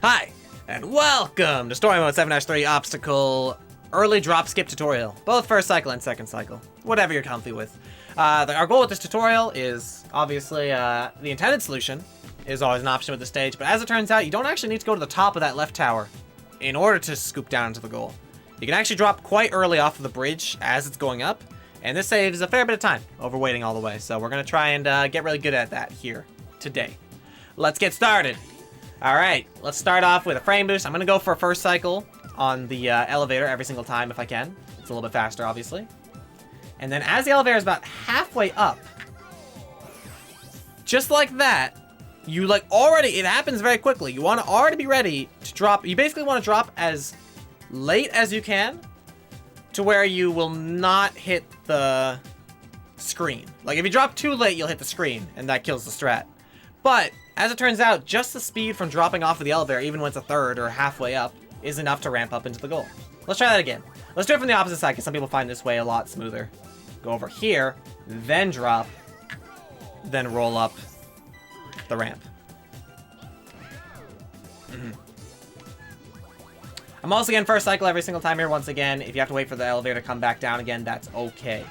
Hi, and welcome to Story Mode 7-3 Obstacle Early Drop Skip Tutorial. Both first cycle and second cycle. Whatever you're comfy with. Our goal with this tutorial is, obviously, the intended solution is always an option with the stage, but as it turns out, you don't actually need to go to the top of that left tower in order to scoop down into the goal. You can actually drop quite early off of the bridge as it's going up, and this saves a fair bit of time over waiting all the way. So we're going to try and get really good at that here today. Let's get started. All right, let's start off with a frame boost. I'm going to go for a first cycle on the elevator every single time if I can. It's a little bit faster, obviously. And then as the elevator is about halfway up, just like that, you it happens very quickly. You want to already be ready to drop. You basically want to drop as late as you can to where you will not hit the screen. Like if you drop too late, you'll hit the screen and that kills the strat. But as it turns out, just the speed from dropping off of the elevator, even when it's a third or halfway up, is enough to ramp up into the goal. Let's try that again. Let's do it from the opposite side because some people find this way a lot smoother. Go over here, then drop, then roll up the ramp. I'm also getting first cycle every single time here. Once again, if you have to wait for the elevator to come back down again, that's okay.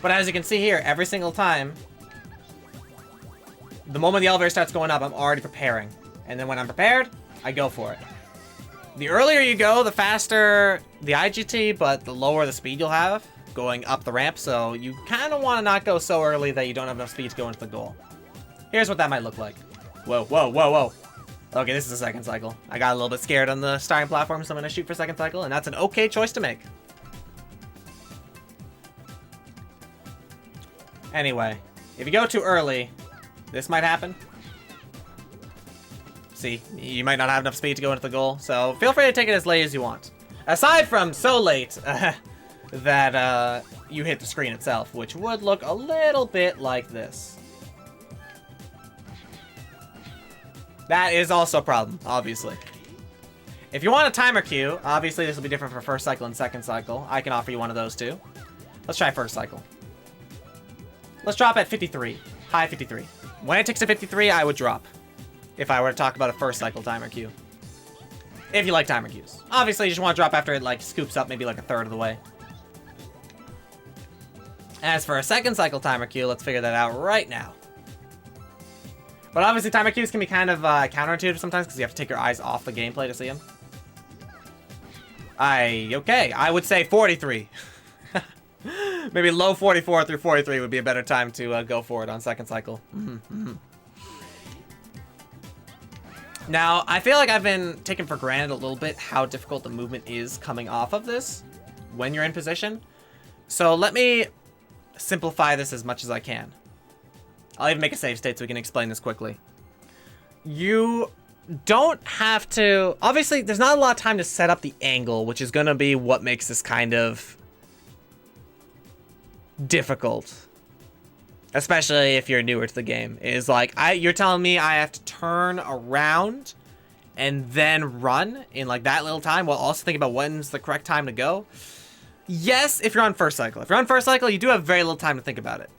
But as you can see here, every single time, the moment the elevator starts going up, I'm already preparing. And then when I'm prepared, I go for it. The earlier you go, the faster the IGT, but the lower the speed you'll have going up the ramp. So you kind of want to not go so early that you don't have enough speed to go into the goal. Here's what that might look like. Whoa, whoa, whoa, whoa. Okay, this is a second cycle. I got a little bit scared on the starting platform, so I'm going to shoot for second cycle, and that's an okay choice to make. Anyway, if you go too early, this might happen. See, you might not have enough speed to go into the goal, so feel free to take it as late as you want. Aside from so late that you hit the screen itself, which would look a little bit like this. That is also a problem, obviously. If you want a timer queue, obviously this will be different for first cycle and second cycle. I can offer you one of those too. Let's try first cycle. Let's drop at 53. High 53. When it ticks to 53, I would drop. If I were to talk about a first cycle timer queue. If you like timer queues. Obviously, you just want to drop after it scoops up maybe a third of the way. As for a second cycle timer queue, let's figure that out right now. But obviously, timer queues can be kind of counterintuitive sometimes because you have to take your eyes off the gameplay to see them. Okay, I would say 43. Maybe low 44 through 43 would be a better time to go for it on second cycle. Now, I feel like I've been taking for granted a little bit how difficult the movement is coming off of this when you're in position. So let me simplify this as much as I can. I'll even make a save state so we can explain this quickly. You don't have to... Obviously, there's not a lot of time to set up the angle, which is going to be what makes this kind of difficult. Especially if you're newer to the game. Is you're telling me I have to turn around and then run in that little time while also thinking about when's the correct time to go? Yes, if you're on first cycle. If you're on first cycle, you do have very little time to think about it.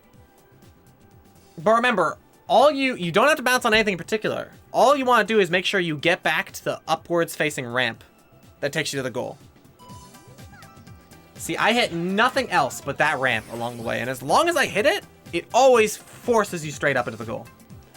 But remember, you don't have to bounce on anything in particular. All you want to do is make sure you get back to the upwards facing ramp that takes you to the goal. See, I hit nothing else but that ramp along the way. And as long as I hit it, it always forces you straight up into the goal.